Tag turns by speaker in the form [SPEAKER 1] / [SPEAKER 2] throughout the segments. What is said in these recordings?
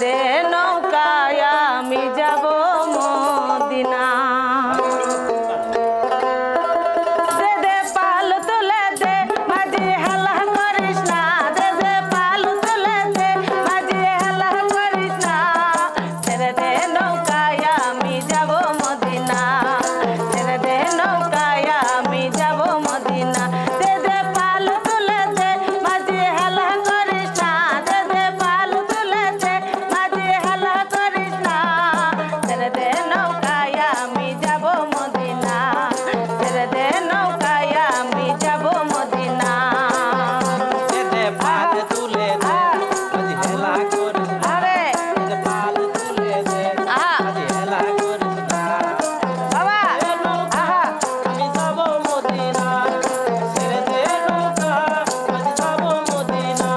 [SPEAKER 1] দে নৌকায় আমি যাব মদিনা দে দে পাল তুলে দে মাঝি হেলা করিস না দে দে পাল তুলে দে মাঝি হেলা করিস না ছেড়ে দে নৌকায় আমি যাব মদিনা ছেড়ে দে নৌকায় আমি যাব মদিনা দে দে পাল তুলে দে মাঝি হেলা করিস না দে দে পাল তুলে দে মাঝি হেলা করিস না ছেড়ে দে নৌকায় আমি যাব মদিনা ছেড়ে দে নৌকায় আমি যাব মদিনা
[SPEAKER 2] দে দে পাল তুলে দে মাঝি হেলা করিস না
[SPEAKER 1] আরে
[SPEAKER 2] দে দে পাল তুলে দে মাঝি হেলা করিস না
[SPEAKER 1] বাবা
[SPEAKER 2] দে নৌকা আমি যাব মদিনা ছেড়ে দে নৌকা মাঝি যাব মদিনা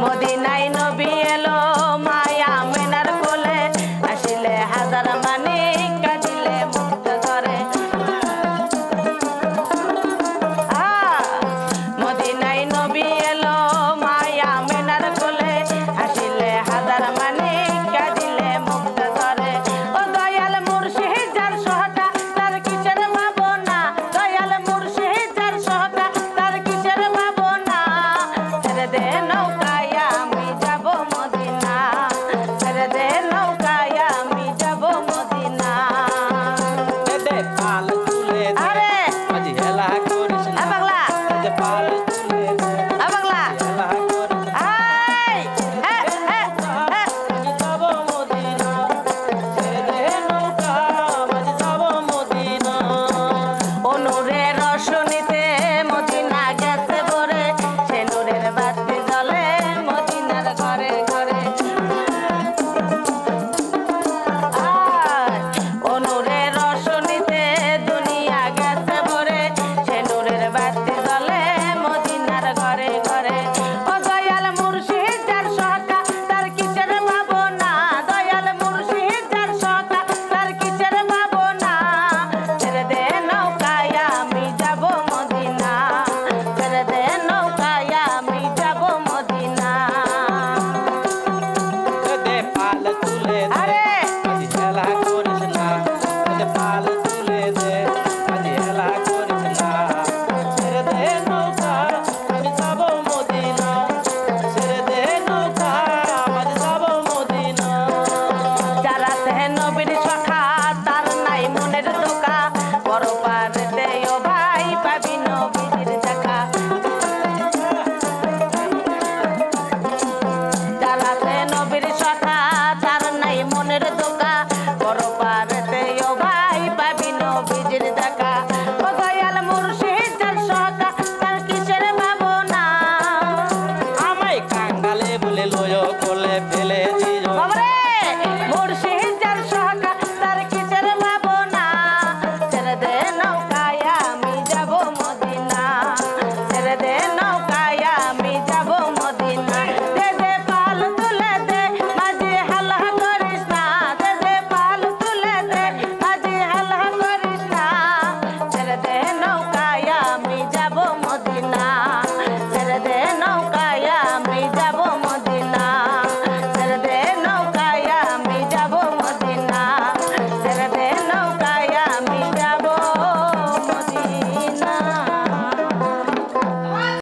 [SPEAKER 1] মদিনায় নবী এলো মায়া মেনার কোলে আসিলে হাজার মানিক কাঁদিলে মুক্ত করে মদিনায় নবী এলো মায়া মেনার কোলে আসিলে হাজার মানিক কাঁদিলে মুক্ত করে ও দয়াল মুর্শিদ যার সহটা তার কিসের ভাবনা দয়াল মুর্শিদ যার সহটা তার কিসের ভাবনা ছেড়ে দে নৌকায় আমি যাব মদিনা ছেড়ে দে নৌকায় আমি যাব মদিনা
[SPEAKER 2] দে দে পাল তুলে দে
[SPEAKER 1] আরে
[SPEAKER 2] মাঝি হেলা করিস না
[SPEAKER 1] পাগলা
[SPEAKER 2] দে দে পাল তুলে দে
[SPEAKER 1] পাগলা
[SPEAKER 2] হেলা করিস না
[SPEAKER 1] আই
[SPEAKER 2] আমি যাব মদিনা ছেড়ে দে নৌকা মাঝি যাব মদিনা
[SPEAKER 1] অনুরের রশনিতে মদিনা গেছে ভরে সে নূরের বাতি জ্বলে মদিনার ঘরে ঘরে অনুরের রশনিতে দুনিয়া গেছে ভরে সে নূরের বাতি জ্বলে মদিনার ঘরে ঘরে ও দয়াল মুর্শিদ যার সহকা তার কিসের ভাবনা দয়াল মুর্শিদ যার সহকা তার কিসের ভাবনা ছেড়ে দে নৌকায় আমি যাব মদিনা ছেড়ে দে নৌকায় আমি যাব মদিনা
[SPEAKER 2] দে দে পাল তুলে দে
[SPEAKER 1] আরে
[SPEAKER 2] মাঝি হেলা করিস না দে দে পাল তুলে দে মাঝি হেলা করিস না ছেড়ে দে নৌকা আমি যাব মদিনা ছেড়ে দে নৌকা মাঝি যাব মদিনা
[SPEAKER 1] যারা সে নবীর সখা তার নাই মনের দোকা বড় পারেতে ও ভাই পাবি নবীর দেখা যারা সে নবীর সখা তার নাই মনের দোকা বড় পারেতে ও ভাই পাবি নবীর দেখা ও দয়াল মুর্শিদ যার সখা তার কিসের ভাবনা
[SPEAKER 2] আমায় কাঙ্গালে বলে লয় কোলে ফেলে